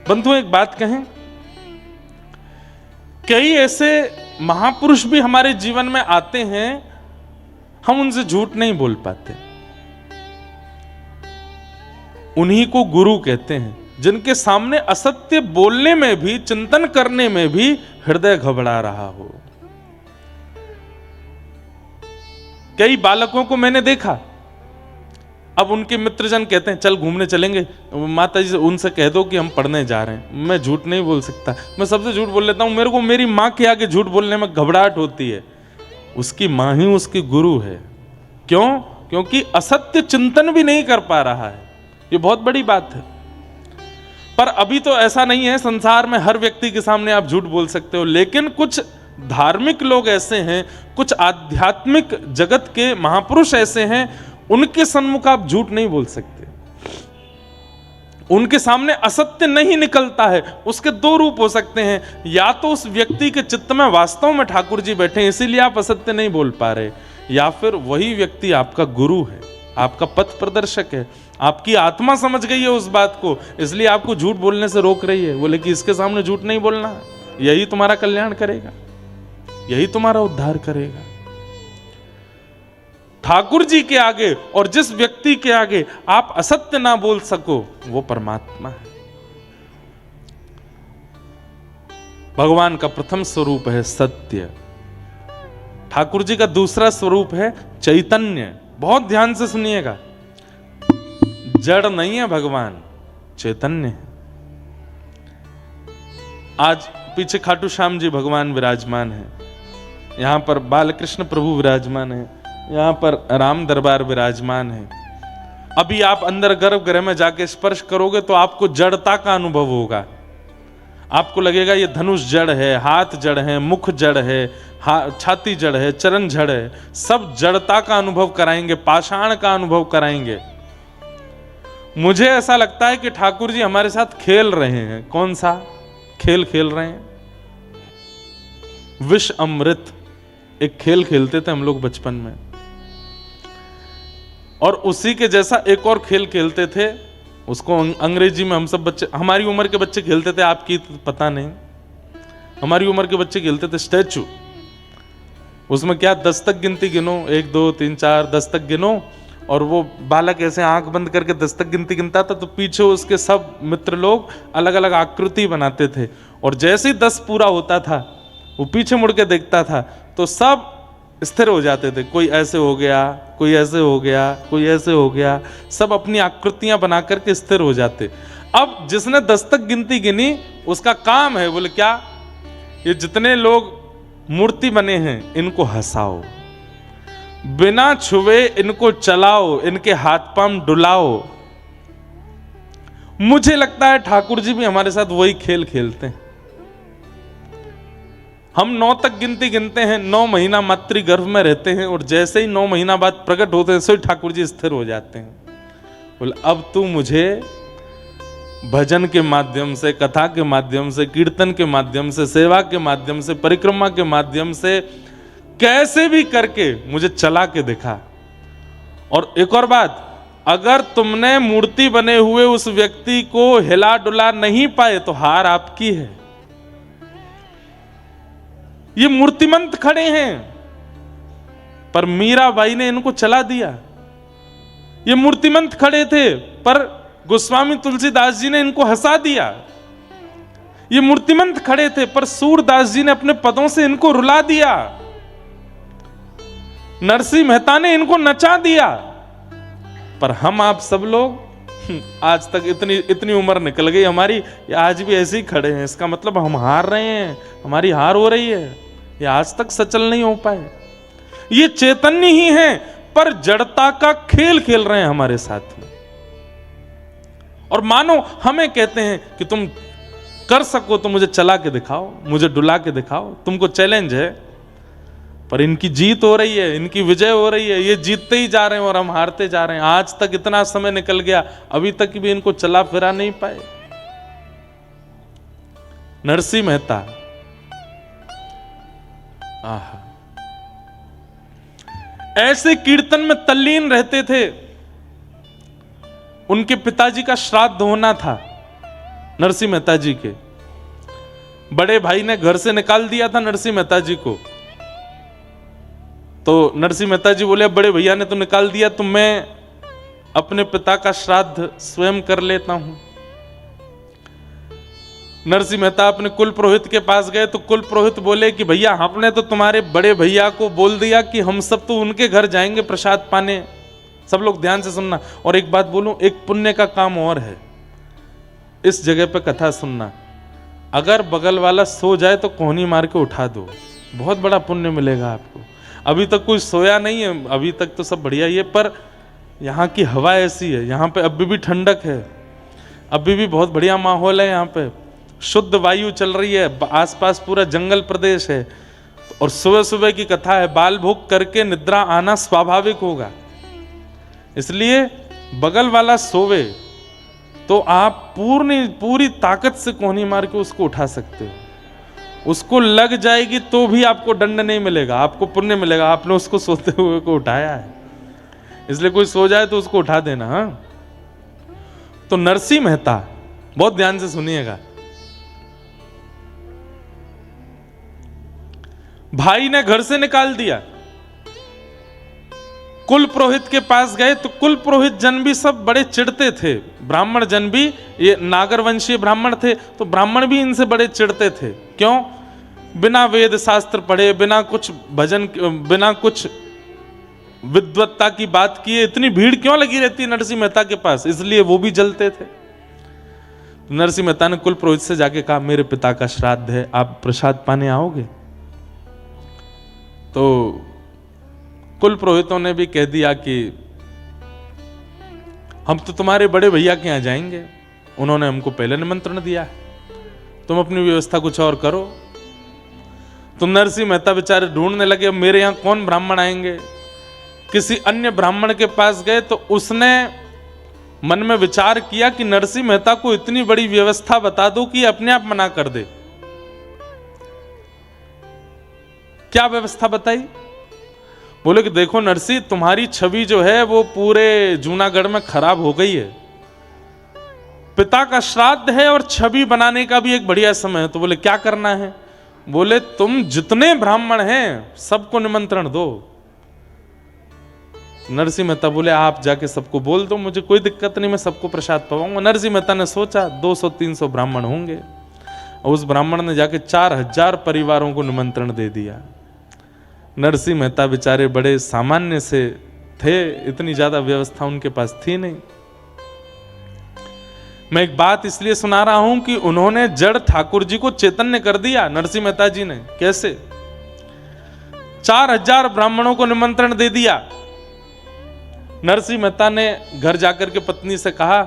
बंधु एक बात कहें, कई ऐसे महापुरुष भी हमारे जीवन में आते हैं, हम उनसे झूठ नहीं बोल पाते। उन्हीं को गुरु कहते हैं, जिनके सामने असत्य बोलने में भी, चिंतन करने में भी हृदय घबरा रहा हो। कई बालकों को मैंने देखा, अब उनके मित्रजन कहते हैं चल घूमने चलेंगे, माता जी उनसे कह दो कि हम पढ़ने जा रहे हैं। मैं झूठ नहीं बोल सकता, मैं सबसे झूठ बोल लेता हूं। मेरे को मेरी मां के आगे झूठ बोलने में घबराहट होती है। उसकी मां ही उसकी गुरु है। क्यों? क्योंकि असत्य चिंतन भी नहीं कर पा रहा है। ये बहुत बड़ी बात है। पर अभी तो ऐसा नहीं है, संसार में हर व्यक्ति के सामने आप झूठ बोल सकते हो, लेकिन कुछ धार्मिक लोग ऐसे हैं, कुछ आध्यात्मिक जगत के महापुरुष ऐसे हैं, उनके सन्मुख आप झूठ नहीं बोल सकते। उनके सामने असत्य नहीं निकलता है। उसके दो रूप हो सकते हैं, या तो उस व्यक्ति के चित्त में वास्तव में ठाकुर जी बैठे हैं इसीलिए आप असत्य नहीं बोल पा रहे, या फिर वही व्यक्ति आपका गुरु है, आपका पथ प्रदर्शक है, आपकी आत्मा समझ गई है उस बात को, इसलिए आपको झूठ बोलने से रोक रही है। बोले कि इसके सामने झूठ नहीं बोलना, यही तुम्हारा कल्याण करेगा, यही तुम्हारा उद्धार करेगा। ठाकुर जी के आगे और जिस व्यक्ति के आगे आप असत्य ना बोल सको, वो परमात्मा है। भगवान का प्रथम स्वरूप है सत्य, ठाकुर जी का दूसरा स्वरूप है चैतन्य। बहुत ध्यान से सुनिएगा, जड़ नहीं है भगवान, चैतन्य है। आज पीछे खाटू श्याम जी भगवान विराजमान है, यहां पर बालकृष्ण प्रभु विराजमान है, यहां पर राम दरबार विराजमान है। अभी आप अंदर गर्भगृह में जाके स्पर्श करोगे तो आपको जड़ता का अनुभव होगा। आपको लगेगा ये धनुष जड़ है, हाथ जड़ है, मुख जड़ है, छाती जड़ है, चरण जड़ है। सब जड़ता का अनुभव कराएंगे, पाषाण का अनुभव कराएंगे। मुझे ऐसा लगता है कि ठाकुर जी हमारे साथ खेल रहे हैं। कौन सा खेल खेल रहे हैं? विष अमृत एक खेल खेलते थे हम लोग बचपन में, और उसी के जैसा एक और खेल खेलते थे, उसको अंग्रेजी में हम सब बच्चे, हमारी उम्र के बच्चे खेलते थे, आपकी पता नहीं, हमारी उम्र के बच्चे खेलते थे स्टैचू। उसमें क्या 10 तक गिनती गिनो, 1 2 3 4 10 तक गिनो, और वो बालक ऐसे आंख बंद करके 10 तक गिनती गिनता था, तो पीछे उसके सब मित्र लोग अलग अलग आकृति बनाते थे, और जैसे ही 10 पूरा होता था वो पीछे मुड़ के देखता था तो सब स्थिर हो जाते थे। कोई ऐसे हो गया, कोई ऐसे हो गया, कोई ऐसे हो गया, सब अपनी आकृतियां बना करके स्थिर हो जाते। अब जिसने 10 तक गिनती गिनी उसका काम है, बोले क्या, ये जितने लोग मूर्ति बने हैं इनको हंसाओ, बिना छुए इनको चलाओ, इनके हाथ पांव डुलाओ। मुझे लगता है ठाकुर जी भी हमारे साथ वही खेल खेलते हैं। हम 9 तक गिनती गिनते हैं, 9 महीना मातृ गर्भ में रहते हैं, और जैसे ही 9 महीना बाद प्रकट होते हैं सो ठाकुर जी स्थिर हो जाते हैं। बोले अब तू मुझे भजन के माध्यम से, कथा के माध्यम से, कीर्तन के माध्यम से, सेवा के माध्यम से, परिक्रमा के माध्यम से, कैसे भी करके मुझे चला के दिखा। और एक और बात, अगर तुमने मूर्ति बने हुए उस व्यक्ति को हिला डुला नहीं पाए तो हार आपकी है। ये मूर्तिमंत खड़े हैं, पर मीराबाई ने इनको चला दिया। ये मूर्तिमंत खड़े थे, पर गोस्वामी तुलसीदास जी ने इनको हंसा दिया। ये मूर्तिमंत खड़े थे, पर सूरदास जी ने अपने पदों से इनको रुला दिया। नरसिंह मेहता ने इनको नचा दिया। पर हम आप सब लोग आज तक इतनी उम्र निकल गई हमारी, ये आज भी ऐसे ही खड़े हैं। इसका मतलब हम हार रहे हैं, हमारी हार हो रही है, ये आज तक सचल नहीं हो पाए। ये चैतन्य ही हैं, पर जड़ता का खेल खेल रहे हैं हमारे साथ में। और मानो हमें कहते हैं कि तुम कर सको तो मुझे चला के दिखाओ, मुझे डुला के दिखाओ, तुमको चैलेंज है। पर इनकी जीत हो रही है, इनकी विजय हो रही है, ये जीतते ही जा रहे हैं और हम हारते जा रहे हैं। आज तक इतना समय निकल गया, अभी तक भी इनको चला फिरा नहीं पाए। नरसिंह मेहता, आहा, ऐसे कीर्तन में तल्लीन रहते थे। उनके पिताजी का श्राद्ध होना था, नरसिंह मेहता जी के। बड़े भाई ने घर से निकाल दिया था नरसिंह मेहता जी को, तो नरसिंह मेहता जी बोले बड़े भैया ने तो निकाल दिया, तो मैं अपने पिता का श्राद्ध स्वयं कर लेता हूं। नरसिंह मेहता अपने कुल पुरोहित के पास गए तो कुल पुरोहित बोले कि भैया हमने तो तुम्हारे बड़े भैया को बोल दिया कि हम सब तो उनके घर जाएंगे प्रसाद पाने। सब लोग ध्यान से सुनना, और एक बात बोलूं, एक पुण्य का काम और है इस जगह पे कथा सुनना। अगर बगल वाला सो जाए तो कोहनी मार के उठा दो, बहुत बड़ा पुण्य मिलेगा आपको। अभी तक कोई सोया नहीं है, अभी तक तो सब बढ़िया ही है, पर यहाँ की हवा ऐसी है, यहाँ पे अभी भी ठंडक है, अभी भी बहुत बढ़िया माहौल है, यहाँ पे शुद्ध वायु चल रही है, आसपास पूरा जंगल प्रदेश है, और सुबह सुबह की कथा है। बाल भोग करके निद्रा आना स्वाभाविक होगा, इसलिए बगल वाला सोवे तो आप पूरी ताकत से कोहनी मार के उसको उठा सकते हो। उसको लग जाएगी तो भी आपको दंड नहीं मिलेगा, आपको पुण्य मिलेगा, आपने उसको सोते हुए को उठाया है। इसलिए कोई सो जाए तो उसको उठा देना। हाँ, तो नरसिंह मेहता, बहुत ध्यान से सुनिएगा, भाई ने घर से निकाल दिया, कुल पुरोहित के पास गए तो कुल पुरोहित जन भी सब बड़े चिढ़ते थे, ब्राह्मण जन भी, ये नागर वंशीय ब्राह्मण थे तो ब्राह्मण भी इनसे बड़े चिढ़ते थे। क्यों? बिना वेद शास्त्र पढ़े, बिना कुछ भजन, बिना कुछ विद्वत्ता की बात किए इतनी भीड़ क्यों लगी रहती नरसिंह मेहता के पास, इसलिए वो भी जलते थे। नरसिंह मेहता ने कुल पुरोहित से जाके कहा मेरे पिता का श्राद्ध है, आप प्रसाद पाने आओगे? तो कुल पुरोहितों ने भी कह दिया कि हम तो तुम्हारे बड़े भैया के यहां जाएंगे, उन्होंने हमको पहले निमंत्रण दिया है, तुम अपनी व्यवस्था कुछ और करो। तो नरसिंह मेहता बेचारे ढूंढने लगे अब मेरे यहां कौन ब्राह्मण आएंगे। किसी अन्य ब्राह्मण के पास गए तो उसने मन में विचार किया कि नरसिंह मेहता को इतनी बड़ी व्यवस्था बता दो कि अपने आप मना कर दे। क्या व्यवस्था बताई? बोले कि देखो नरसिंह, तुम्हारी छवि जो है वो पूरे जूनागढ़ में खराब हो गई है, पिता का श्राद्ध है और छवि बनाने का भी एक बढ़िया समय है। तो बोले क्या करना है? बोले तुम जितने ब्राह्मण हैं सबको निमंत्रण दो। नरसिंह मेहता बोले आप जाके सबको बोल दो, मुझे कोई दिक्कत नहीं, मैं सबको प्रसाद पवाऊंगा। नरसिंह मेहता ने सोचा 200-300 ब्राह्मण होंगे, और उस ब्राह्मण ने जाके 4000 परिवारों को निमंत्रण दे दिया। नरसिंह मेहता बेचारे बड़े सामान्य से थे, इतनी ज्यादा व्यवस्था उनके पास थी नहीं। मैं एक बात इसलिए सुना रहा हूं कि उन्होंने जड़ ठाकुर जी को चैतन्य कर दिया नरसिंह मेहता जी ने। कैसे? 4000 ब्राह्मणों को निमंत्रण दे दिया। नरसिंह मेहता ने घर जाकर के पत्नी से कहा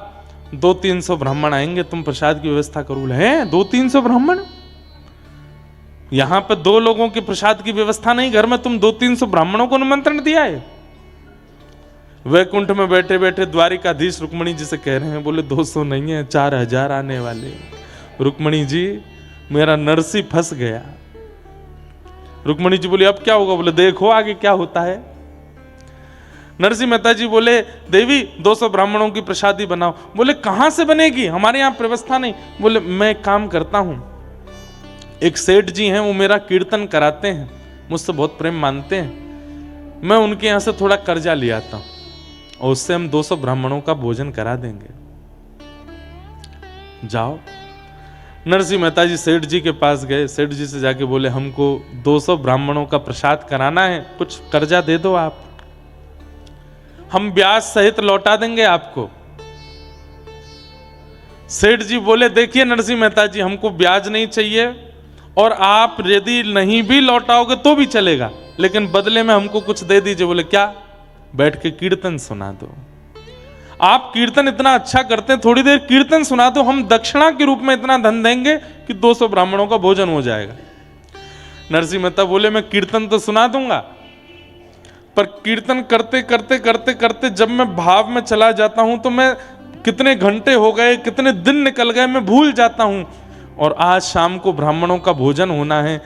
200-300 ब्राह्मण आएंगे, तुम प्रसाद की व्यवस्था करो। हैं 200-300 ब्राह्मण? यहां पे 2 लोगों के प्रसाद की व्यवस्था नहीं, घर में तुम 200-300 ब्राह्मणों को निमंत्रण दिया है। वैकुंठ में बैठे बैठे द्वारिकाधीश रुक्मणी जी से कह रहे हैं, बोले 200 नहीं है, 4000 आने वाले। रुक्मणी जी मेरा नरसिंह फंस गया। रुक्मणी जी बोले अब क्या होगा? बोले देखो आगे क्या होता है। नरसिंह मेहता जी बोले देवी 200 ब्राह्मणों की प्रसादी बनाओ। बोले कहां से बनेगी, हमारे यहां व्यवस्था नहीं। बोले मैं एक काम करता हूं, एक सेठ जी हैं वो मेरा कीर्तन कराते हैं, मुझसे बहुत प्रेम मानते हैं, मैं उनके यहां से थोड़ा कर्जा ले आता हूं और उससे हम 200 ब्राह्मणों का भोजन करा देंगे, जाओ। नरसिंह मेहता जी सेठ जी के पास गए, सेठ जी से जाके बोले हमको 200 ब्राह्मणों का प्रसाद कराना है, कुछ कर्जा दे दो आप, हम ब्याज सहित लौटा देंगे आपको। सेठ जी बोले देखिए नरसिंह मेहता जी, हमको ब्याज नहीं चाहिए और आप यदि नहीं भी लौटाओगे तो भी चलेगा, लेकिन बदले में हमको कुछ दे दीजिए। बोले क्या? बैठ के कीर्तन सुना दो। आप कीर्तन इतना अच्छा करते हैं, थोड़ी देर कीर्तन सुना दो, हम दक्षिणा के रूप में इतना धन देंगे कि 200 ब्राह्मणों का भोजन हो जाएगा। नरसिंह मेहता बोले मैं कीर्तन तो सुना दूंगा, पर कीर्तन करते करते करते करते जब मैं भाव में चला जाता हूं तो मैं कितने घंटे हो गए, कितने दिन निकल गए, मैं भूल जाता हूं। और आज शाम को ब्राह्मणों का भोजन होना है,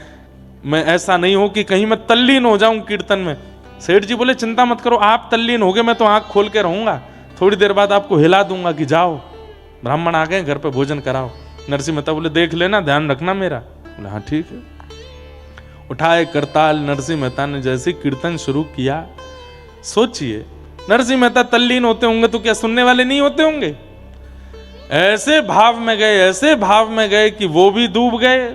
मैं ऐसा नहीं हो कि कहीं मैं तल्लीन हो जाऊं कीर्तन में। सेठ जी बोले चिंता मत करो, आप तल्लीन हो गए, मैं तो आंख खोल के रहूंगा, थोड़ी देर बाद आपको हिला दूंगा कि जाओ ब्राह्मण आ गए, घर पे भोजन कराओ। नरसिंह मेहता बोले देख लेना, ध्यान रखना मेरा। बोले हाँ ठीक है। उठाए करताल, नरसिंह मेहता ने जैसे कीर्तन शुरू किया, सोचिए नरसिंह मेहता तल्लीन होते होंगे तो क्या सुनने वाले नहीं होते होंगे? ऐसे भाव में गए, ऐसे भाव में गए कि वो भी डूब गए,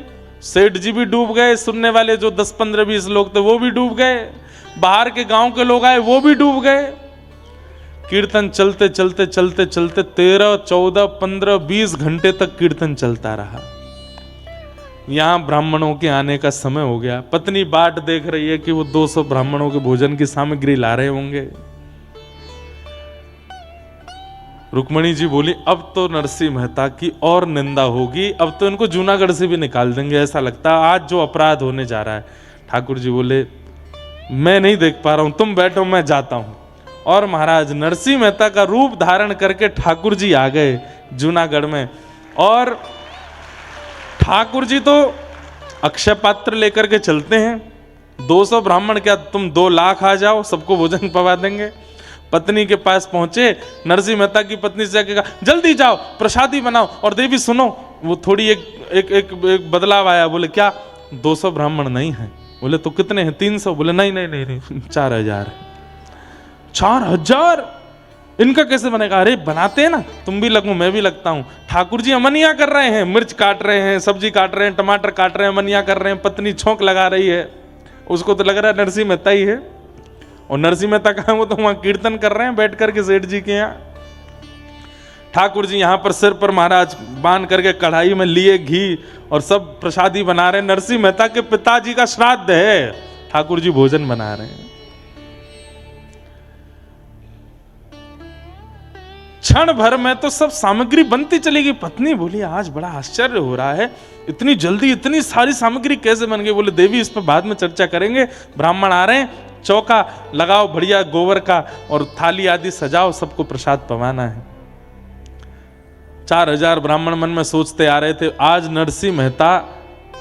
सेठ जी भी डूब गए, सुनने वाले जो 10, 15, 20 लोग थे वो भी डूब गए, बाहर के गांव के लोग आए वो भी डूब गए। कीर्तन चलते चलते चलते चलते 13, 14, 15, 20 घंटे तक कीर्तन चलता रहा। यहां ब्राह्मणों के आने का समय हो गया। पत्नी बाट देख रही है कि वो 200 ब्राह्मणों के भोजन की सामग्री ला रहे होंगे। रुक्मणी जी बोली अब तो नरसिंह मेहता की और निंदा होगी, अब तो इनको जूनागढ़ से भी निकाल देंगे, ऐसा लगता है आज जो अपराध होने जा रहा है। ठाकुर जी बोले मैं नहीं देख पा रहा हूं, तुम बैठो मैं जाता हूं। और महाराज नरसिंह मेहता का रूप धारण करके ठाकुर जी आ गए जूनागढ़ में। और ठाकुर जी तो अक्षय पात्र लेकर के चलते हैं। 200 ब्राह्मण क्या, तुम 2 लाख आ जाओ, सबको भोजन पवा देंगे। पत्नी के पास पहुंचे, नरसिंह मेहता की पत्नी से जाके कहा जल्दी जाओ प्रसादी बनाओ। और देवी सुनो, वो थोड़ी एक बदलाव आया। बोले क्या? 200 ब्राह्मण नहीं है। बोले तो कितने हैं? 300। बोले नहीं नहीं नहीं, नहीं 4000 है। 4000 इनका कैसे बनेगा? अरे बनाते हैं ना, तुम भी लगो मैं भी लगता हूं। ठाकुर जी अमनिया कर रहे हैं, मिर्च काट रहे हैं, सब्जी काट रहे हैं, टमाटर काट रहे हैं, अमनिया कर रहे हैं। पत्नी छोंक लगा रही है, उसको तो लग रहा है नरसिंह मेहता ही है। और नरसिंह मेहता कहा, वो तो वहां कीर्तन कर रहे हैं बैठ करके सेठ जी के यहाँ। ठाकुर जी यहां पर सिर पर महाराज बांध करके कढ़ाई में लिए घी और सब प्रसादी बना रहे हैं। नरसिंह मेहता के पिताजी का श्राद्ध है, ठाकुर जी भोजन बना रहे हैं। क्षण भर में तो सब सामग्री बनती चली गई। पत्नी बोली आज बड़ा आश्चर्य हो रहा है, इतनी जल्दी इतनी सारी सामग्री कैसे बन गई? बोले देवी इस पर बाद में चर्चा करेंगे, ब्राह्मण आ रहे हैं, चौका लगाओ बढ़िया गोबर का और थाली आदि सजाओ, सबको प्रसाद पवाना है। 4000 ब्राह्मण मन में सोचते आ रहे थे आज नरसिंह मेहता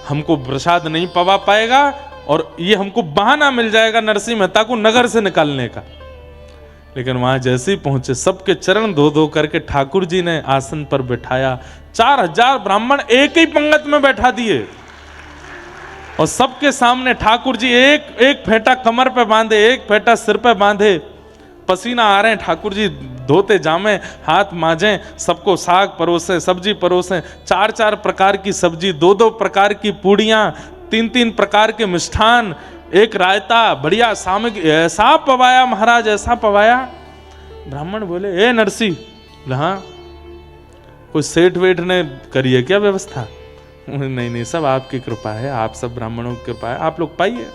हमको प्रसाद नहीं पवा पाएगा और ये हमको बहाना मिल जाएगा नरसिंह मेहता को नगर से निकालने का। लेकिन वहां जैसे ही पहुंचे सबके चरण धो धो करके ठाकुर जी ने आसन पर बैठाया। 4000 ब्राह्मण एक ही पंगत में बैठा दिए और सबके सामने ठाकुर जी एक फेंटा कमर पे बांधे, एक फेंटा सिर पे बांधे। पसीना आ रहे हैं, ठाकुर जी धोते जामे, हाथ मांजे, सबको साग परोसे, सब्जी परोसे। 4-4 प्रकार की सब्जी, 2-2 प्रकार की पूड़ियां, 3-3 प्रकार के मिष्ठान, एक रायता, बढ़िया सामग्री, ऐसा पवाया महाराज, ऐसा पवाया। ब्राह्मण बोले ए नरसी, हाँ कोई सेठ वेठ ने करी है क्या व्यवस्था? नहीं नहीं, सब आपकी कृपा है, आप सब ब्राह्मणों की कृपा है, आप लोग पाइए।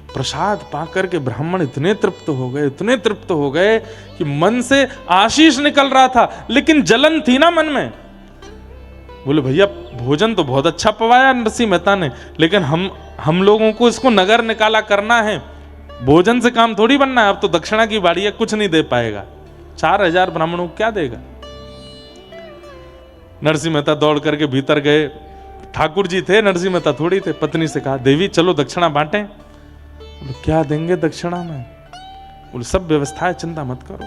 प्रसाद पाकर के ब्राह्मण इतने तृप्त हो गए, इतने तृप्त हो गए कि मन से आशीष निकल रहा था, लेकिन जलन थी ना मन में। बोले भैया भोजन तो बहुत अच्छा पवाया नरसिंह मेहता ने, लेकिन हम लोगों को इसको नगर निकाला करना है, भोजन से काम थोड़ी बनना है। अब तो दक्षिणा की बाड़ी है, कुछ नहीं दे पाएगा। 4000 ब्राह्मणों को क्या देगा? नरसिंह मेहता दौड़ करके भीतर गए। ठाकुर जी थे, नरसिंह मेहता थोड़ी थे। पत्नी से कहा देवी चलो दक्षिणा बांटें। बोले क्या देंगे दक्षिणा में? बोले सब व्यवस्था है, चिंता मत करो।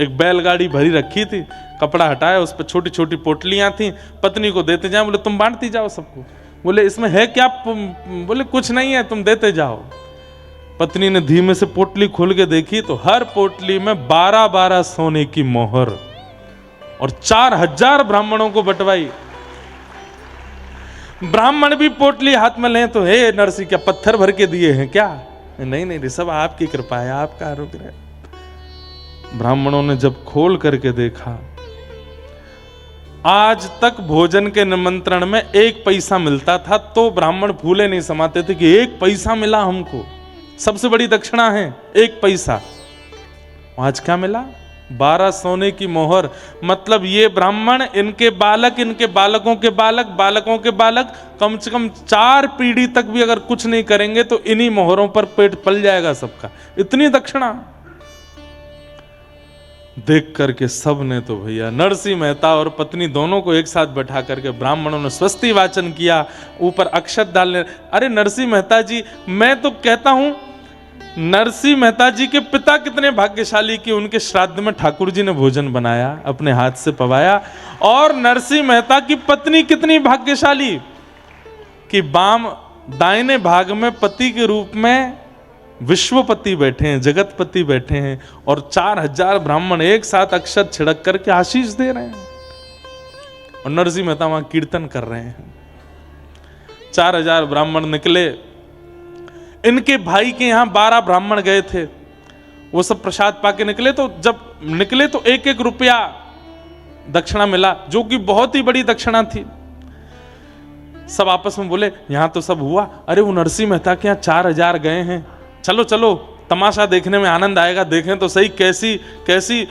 एक बैलगाड़ी भरी रखी थी, कपड़ा हटाया, उस पर छोटी छोटी पोटलियां थी, पत्नी को देते जाओ। बोले तुम बांटती जाओ सबको। बोले इसमें है क्या? बोले कुछ नहीं है, तुम देते जाओ। पत्नी ने धीमे से पोटली खोल के देखी तो हर पोटली में 12-12 सोने की मोहर और 4000 ब्राह्मणों को बंटवाई। ब्राह्मण भी पोटली हाथ में लें तो हे नरसिंह क्या पत्थर भर के दिए हैं क्या? नहीं नहीं, सब आपकी कृपा है, आपका अनुग्रह है। ब्राह्मणों ने जब खोल करके देखा, आज तक भोजन के निमंत्रण में 1 पैसा मिलता था तो ब्राह्मण फूले नहीं समाते थे कि 1 पैसा मिला हमको, सबसे बड़ी दक्षिणा है 1 पैसा। आज क्या मिला? 12 सोने की मोहर। मतलब ये ब्राह्मण, इनके बालक, इनके बालकों के बालक, बालकों के बालक, कम से कम 4 पीढ़ी तक भी अगर कुछ नहीं करेंगे तो इन्हीं मोहरों पर पेट पल जाएगा सबका। इतनी दक्षिणा देख करके सब ने तो भैया नरसिंह मेहता और पत्नी दोनों को एक साथ बैठा करके ब्राह्मणों ने स्वस्ति वाचन किया, ऊपर अक्षत डालने। अरे नरसिंह मेहता जी, मैं तो कहता हूं नरसिंह मेहता जी के पिता कितने भाग्यशाली कि उनके श्राद्ध में ठाकुर जी ने भोजन बनाया, अपने हाथ से पवाया। और नरसिंह मेहता की पत्नी कितनी भाग्यशाली कि दाहिने भाग में पति के रूप में विश्वपति बैठे हैं, जगतपति बैठे हैं, और 4000 ब्राह्मण एक साथ अक्षत छिड़क करके आशीष दे रहे हैं, और नरसिंह मेहता वहां कीर्तन कर रहे हैं। 4000 ब्राह्मण निकले। इनके भाई के यहां 12 ब्राह्मण गए थे, वो सब प्रसाद पाके निकले। तो जब निकले तो 1-1 रुपया दक्षिणा मिला, जो कि बहुत ही बड़ी दक्षिणा थी। सब आपस में बोले यहां तो सब हुआ, अरे वो नरसिंह मेहता के यहां 4000 गए हैं, चलो चलो तमाशा देखने में आनंद आएगा, देखें तो सही कैसी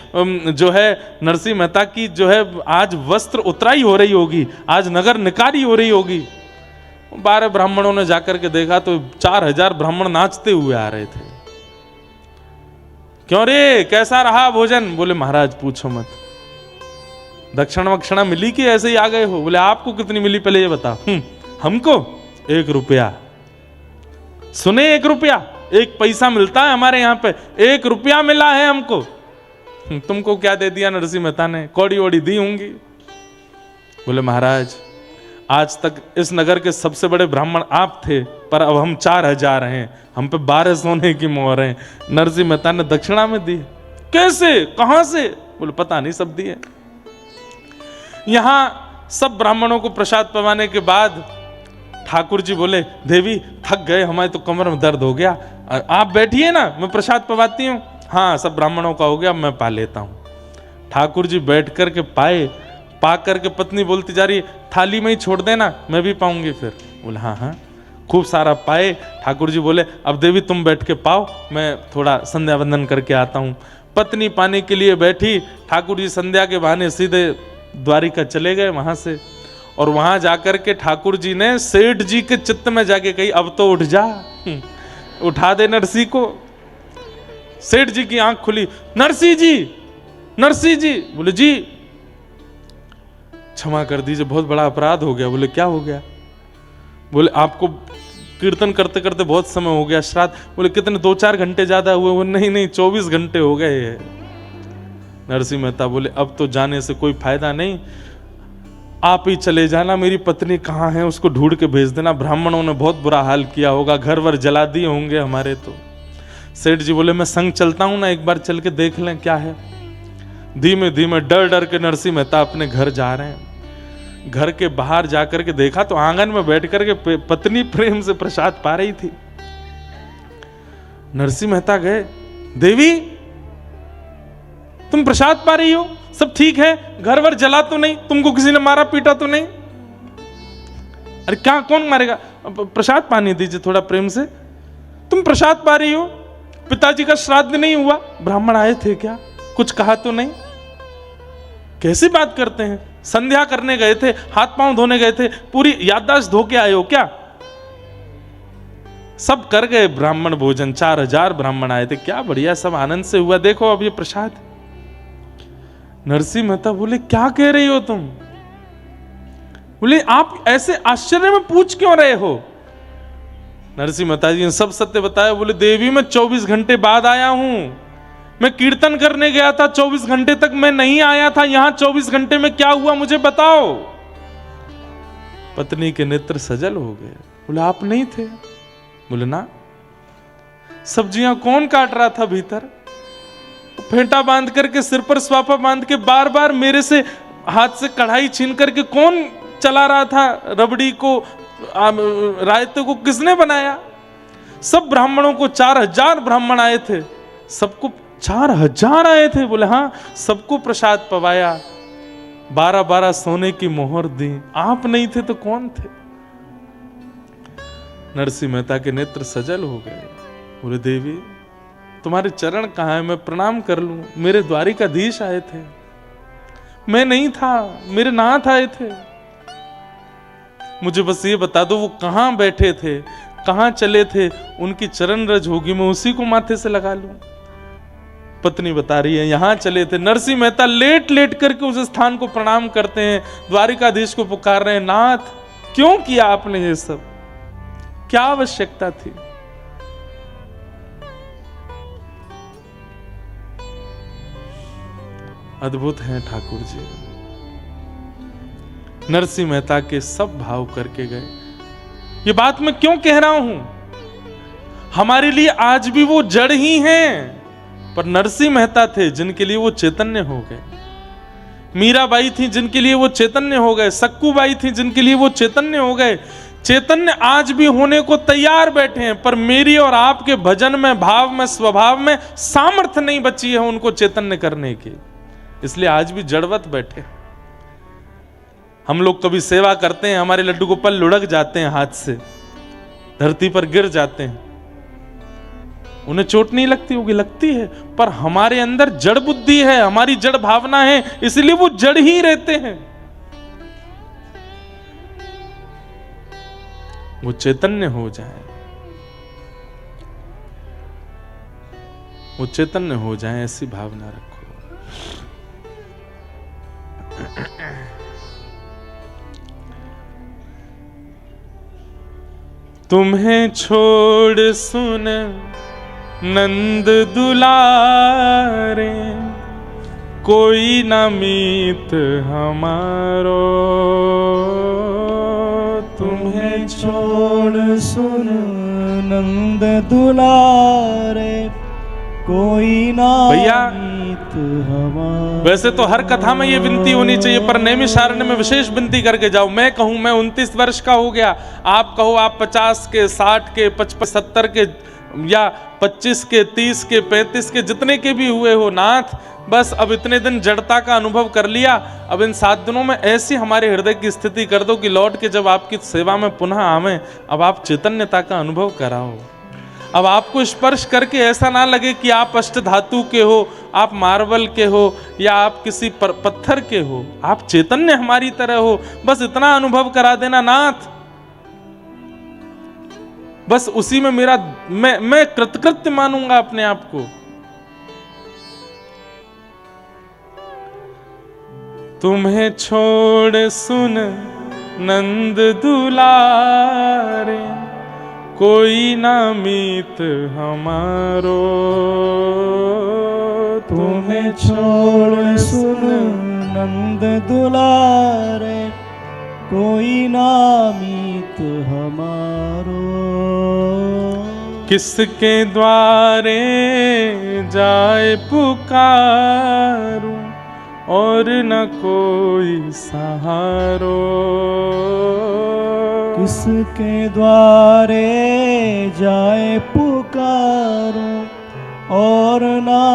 जो है नरसिंह मेहता की जो है आज वस्त्र उतराई हो रही होगी, आज नगर निकारी हो रही होगी। 12 ब्राह्मणों ने जाकर के देखा तो 4000 ब्राह्मण नाचते हुए आ रहे थे। क्यों रे, कैसा रहा भोजन? बोले महाराज पूछो मत, दक्षिणा वक्षिणा मिली कि ऐसे ही आ गए हो? बोले आपको कितनी मिली पहले ये बता। हमको 1 रुपया। सुने 1 रुपया, 1 पैसा मिलता है हमारे यहाँ पे, 1 रुपया मिला है हमको। तुमको क्या दे दिया नरसिंह मेहता ने? कौड़ी वोड़ी दी होंगी। बोले महाराज आज तक इस नगर के सबसे बड़े ब्राह्मण आप थे, पर अब हम 4000 हैं, हम पे 12 सोने की मोहर है। नरसिंह मेहता ने दक्षिणा में दी। कैसे, कहां से? बोले पता नहीं, सब दिए। यहां सब ब्राह्मणों को प्रसाद पवाने के बाद ठाकुर जी बोले देवी थक गए, हमारे तो कमर में दर्द हो गया, आप बैठिए ना, मैं प्रसाद पवाती हूँ। हाँ सब ब्राह्मणों का हो गया, मैं पा लेता हूँ। ठाकुर जी बैठ करके पाए, पा करके पत्नी बोलती जा रही थाली में ही छोड़ देना, मैं भी पाऊंगी फिर। बोले हाँ हाँ, खूब सारा पाए। ठाकुर जी बोले अब देवी तुम बैठ के पाओ, मैं थोड़ा संध्या वंदन करके आता हूँ। पत्नी पाने के लिए बैठी, ठाकुर जी संध्या के बहाने सीधे द्वारिका चले गए वहां से। और वहां जाकर के ठाकुर जी ने सेठ जी के चित्त में जाके कही अब तो उठ जा, उठा दे नरसिंह को। सेठ जी की आंख खुली, नरसिंह जी, नरसिंह जी। बोले जी क्षमा कर दीजिए, बहुत बड़ा अपराध हो गया। बोले क्या हो गया? बोले आपको कीर्तन करते करते बहुत समय हो गया, श्राद्ध। बोले कितने, 2-4 घंटे ज्यादा हुए? वो नहीं 24 घंटे हो गए हैं। नरसिंह मेहता बोले अब तो जाने से कोई फायदा नहीं, आप ही चले जाना, मेरी पत्नी कहाँ है उसको ढूंढ के भेज देना, ब्राह्मणों ने बहुत बुरा हाल किया होगा, घर वर जला दिए होंगे हमारे। तो सेठ जी बोले मैं संग चलता हूं ना, एक बार चल के देख लें क्या है। धीमे धीमे डर डर के नरसिंह मेहता अपने घर जा रहे हैं। घर के बाहर जाकर के देखा तो आंगन में बैठ करके पत्नी प्रेम से प्रसाद पा रही थी। नरसिंह मेहता गए, देवी तुम प्रसाद पा रही हो, सब ठीक है, घर वर जला तो नहीं, तुमको किसी ने मारा पीटा तो नहीं? अरे क्या, कौन मारेगा? प्रसाद पाने दीजिए थोड़ा प्रेम से। तुम प्रसाद पा रही हो, पिताजी का श्राद्ध नहीं हुआ, ब्राह्मण आए थे क्या, कुछ कहा तो नहीं? कैसी बात करते हैं? संध्या करने गए थे, हाथ पांव धोने गए थे, पूरी याददाश्त धो के आए हो क्या? सब कर गए ब्राह्मण भोजन, 4000 ब्राह्मण आए थे, क्या बढ़िया, सब आनंद से हुआ, देखो अब ये प्रसाद। नरसिंह मेहता बोले क्या कह रही हो तुम? बोले आप ऐसे आश्चर्य में पूछ क्यों रहे हो? नरसिंह मेहता जी ने सब सत्य बताया। बोले देवी मैं 24 घंटे बाद आया हूं, मैं कीर्तन करने गया था, 24 घंटे तक मैं नहीं आया था, यहां 24 घंटे में क्या हुआ मुझे बताओ। पत्नी के नेत्र सजल हो गए। बोले आप नहीं थे? बोले ना। सब्जियां कौन काट रहा था भीतर? फेंटा बांध करके, सिर पर स्वापा बांध के, बार बार मेरे से हाथ से कढ़ाई छीन करके कौन चला रहा था? रबड़ी को, रायते को किसने बनाया? सब ब्राह्मणों को, 4000 ब्राह्मण आए थे, सबको 4000 आए थे। बोले हाँ, सबको प्रसाद पवाया, 12-12 सोने की मोहर दी। आप नहीं थे तो कौन थे? नरसिंह मेहता के नेत्र सजल हो गए। बोले देवी तुम्हारे चरण कहाँ है, मैं प्रणाम कर लूं? मेरे द्वारिकाधीश आए थे, मैं नहीं था, मेरे नाथ आए थे, मुझे बस ये बता दो वो कहां बैठे थे, कहां चले थे, उनकी चरण रज होगी, मैं उसी को माथे से लगा लूं। पत्नी बता रही है यहां चले थे। नरसिंह मेहता लेट लेट करके उस स्थान को प्रणाम करते हैं, द्वारिकाधीश को पुकार रहे हैं, नाथ क्यों किया आपने ये सब, क्या आवश्यकता थी? अद्भुत हैं ठाकुर जी। नरसिंह मेहता के सब भाव करके गए। ये बात मैं क्यों कह रहा हूं? हमारे लिए आज भी वो जड़ ही हैं, पर नरसिंह मेहता थे जिनके लिए वो चैतन्य हो गए। मीराबाई थी जिनके लिए वो चैतन्य हो गए। सक्कूबाई थी जिनके लिए वो चैतन्य हो गए। चैतन्य आज भी होने को तैयार बैठे हैं, पर मेरी और आपके भजन में, भाव में, स्वभाव में सामर्थ्य नहीं बची है उनको चैतन्य करने की, इसलिए आज भी जड़वत बैठे। हम लोग कभी सेवा करते हैं, हमारे लड्डू गोपाल लुढ़क जाते हैं, हाथ से धरती पर गिर जाते हैं, उन्हें चोट नहीं लगती होगी, लगती है, पर हमारे अंदर जड़ बुद्धि है, हमारी जड़ भावना है, इसलिए वो जड़ ही रहते हैं। वो चैतन्य हो जाए, वो चैतन्य हो जाए, ऐसी भावना रखो। तुम्हें छोड़ सुन नंद दुलारे, कोई न मीत हमारो। तुम्हें छोड़ सुन नंद दुलारे, कोई ना भैया, मीत हमारो। वैसे तो हर कथा में ये विनती होनी चाहिए, पर नैमिषारण्य में विशेष विनती करके जाओ। मैं कहूं मैं 29 वर्ष का हो गया, आप कहो आप 50 के, 60 के, 55, 70 के, या 25 के, 30 के, 35 के, जितने के भी हुए हो नाथ, बस अब इतने दिन जड़ता का अनुभव कर लिया, अब इन 7 दिनों में ऐसी हमारे हृदय की स्थिति कर दो कि लौट के जब आपकी सेवा में पुनः आवे, अब आप चैतन्यता का अनुभव कराओ। अब आपको स्पर्श करके ऐसा ना लगे कि आप अष्ट धातु के हो, आप मार्बल के हो, या आप किसी पत्थर के हो, आप चैतन्य हमारी तरह हो। बस इतना अनुभव करा देना नाथ, बस उसी में मेरा मैं कृतकृत्य मानूंगा अपने आप को। तुम्हें छोड़ सुन नंद दुलारे, कोई ना मीत हमारो। तुम्हें छोड़ सुन नंद दुलारे, कोई ना मीत हमारो। किसके द्वारे जाए पुकारूं, और न कोई सहारो। किसके द्वारे जाए पुकारो, और ना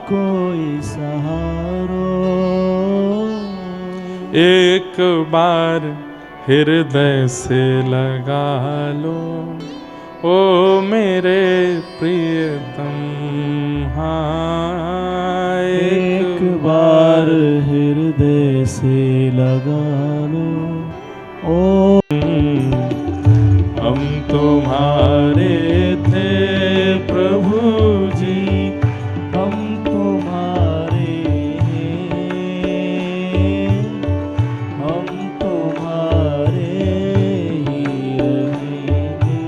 कोई सहारो। एक बार हृदय से लगा लो, ओ मेरे प्रियतम। हाँ, एक बार हृदय से लगा लो, ओ हम तुम्हारे थे प्रभु जी, हम तुम्हारे हैं, हम तुम्हारे ही रहेंगे,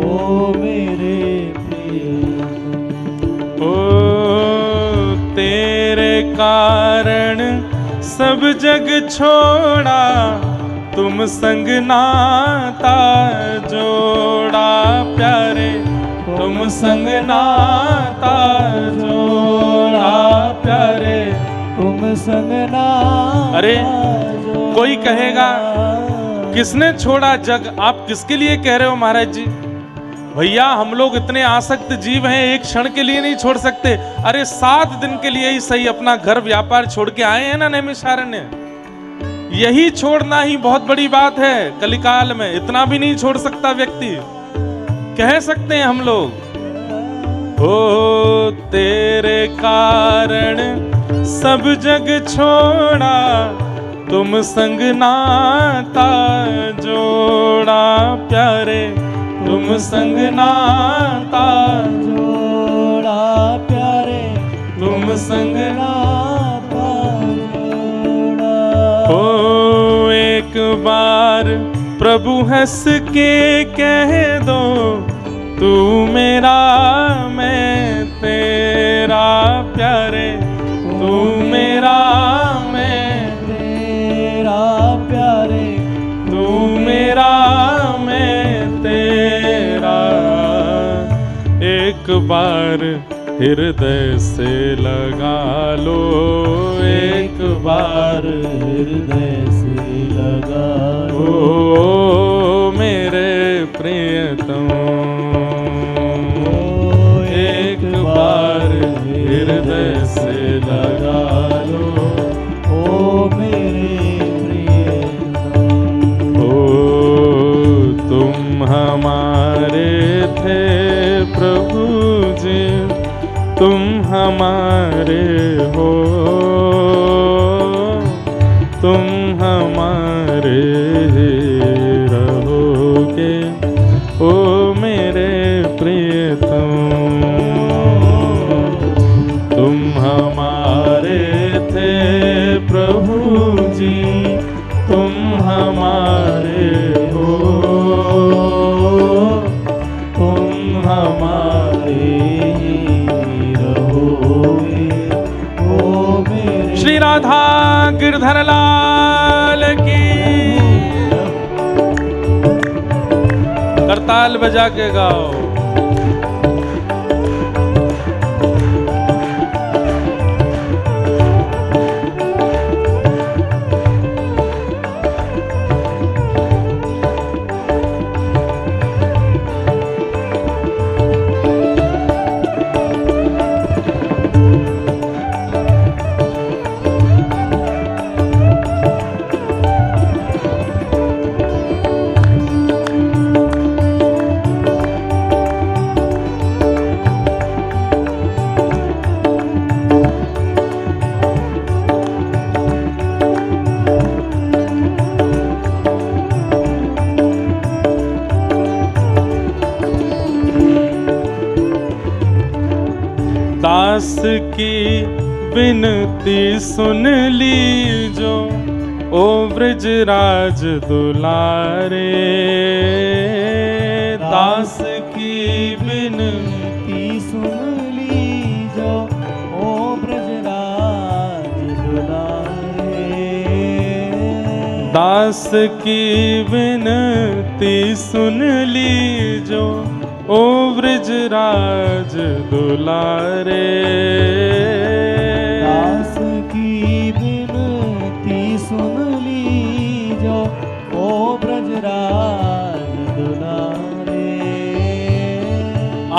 ओ मेरे प्रियतम। ओ तेरे कारण सब जग छोड़ा, तुम संग नाता जोड़ा प्यारे, तुम संग नाता जोड़ा प्यारे, तुम संग नाता। अरे कोई कहेगा किसने छोड़ा जग, आप किसके लिए कह रहे हो महाराज जी? भैया हम लोग इतने आसक्त जीव हैं, एक क्षण के लिए नहीं छोड़ सकते। अरे 7 दिन के लिए ही सही अपना घर व्यापार छोड़ के आए हैं ना नैमिषारण्य, यही छोड़ना ही बहुत बड़ी बात है। कलिकाल में इतना भी नहीं छोड़ सकता व्यक्ति, कह सकते हैं हम लोग। ओ तेरे कारण सब जग छोड़ा, तुम संग नाता जोड़ा प्यारे, तुम संग नाता जोड़ा प्यारे, तुम संग नाता जोड़ा। ओ एक बार प्रभु हंस के कह दो, तू मेरा मैं तेरा प्यारे, तू मेरा बार हृदय से लगा लो, एक बार हृदय से लगा लो। ओ मेरे प्रियतम, एक बार हृदय से लगा लो। ओ मेरे प्रियतम, ओ तुम हमारे थे प्रभु जी, तुम हमारे हो, तुम हमारे रहोगे, ओ मेरे प्रियतम। तुम हमारे थे प्रभु जी, तुम हमारे हो, तुम हमारे रहोगे, ओ मेरे। श्री राधा गिरधर लाल की। करताल बजा के गाओ। दास की विनती सुन लीजो, ओ ब्रजराज दुलारे। दास की विनती सुन लीजो, ओ ब्रजराज दुलारे। दास की विनती सुन लीजो, ओ ब्रजराज दुलारे। दास की विनती सुन लीजो, ओ ब्रजराज दुलारे।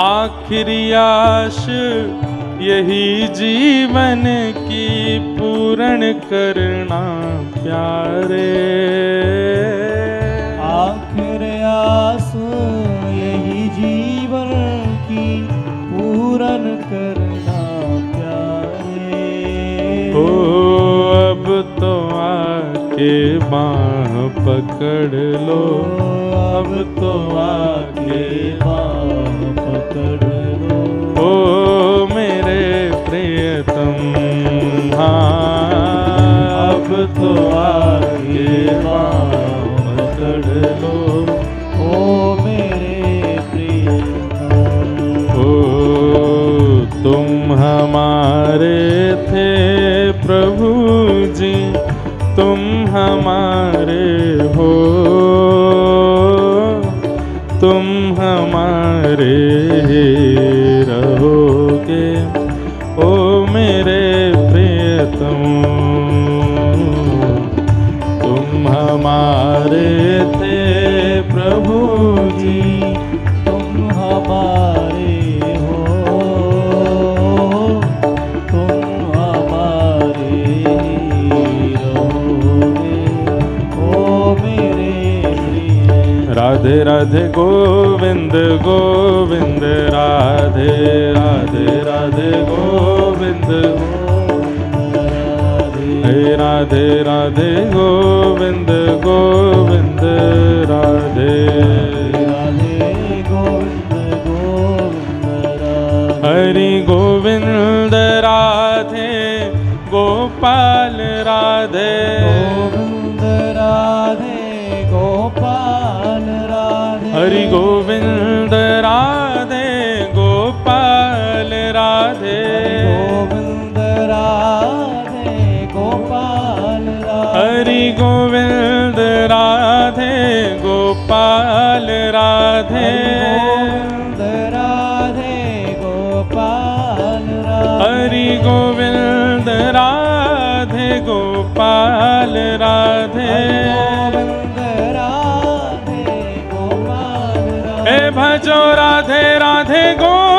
आखिरी आश यही जीवन की पूर्ण करना प्यारे। आखिर आस यही जीवन की पूर्ण करना प्यारे। ओ अब तो आके बाह पकड़ लो, अब तो आके बाह पकड़ लो, ओ मेरे प्रियतम। हाँ अब तो आके बाह पकड़ लो, ओ मेरे प्रियतम। ओ तुम हमारे थे प्रभु जी, तुम हमारे हो, तुम हमारे रहोगे, ओ मेरे प्रियतम। तुम हमारे थे प्रभु जी, तुम हमारे हो, तुम हमारे रहोगे, ओ मेरे प्रिय। राधे राधे गोविंद गोविंद, राधे राधे राधे गोविंद। हे राधे राधे गोविंद गोविंद, राधे राधे गोविंद गोविंद राधे। हरि गोविंद राधे गोपाल राधे। गोविंद राधे गोपाल राधे। हरि गोविंद राधे गोपाल राधे। गोविंद राधे गोपाल राधे। हरि गोविंद राधे गोपाल राधे। गोविंद राधे भजो राधे राधे गोविंद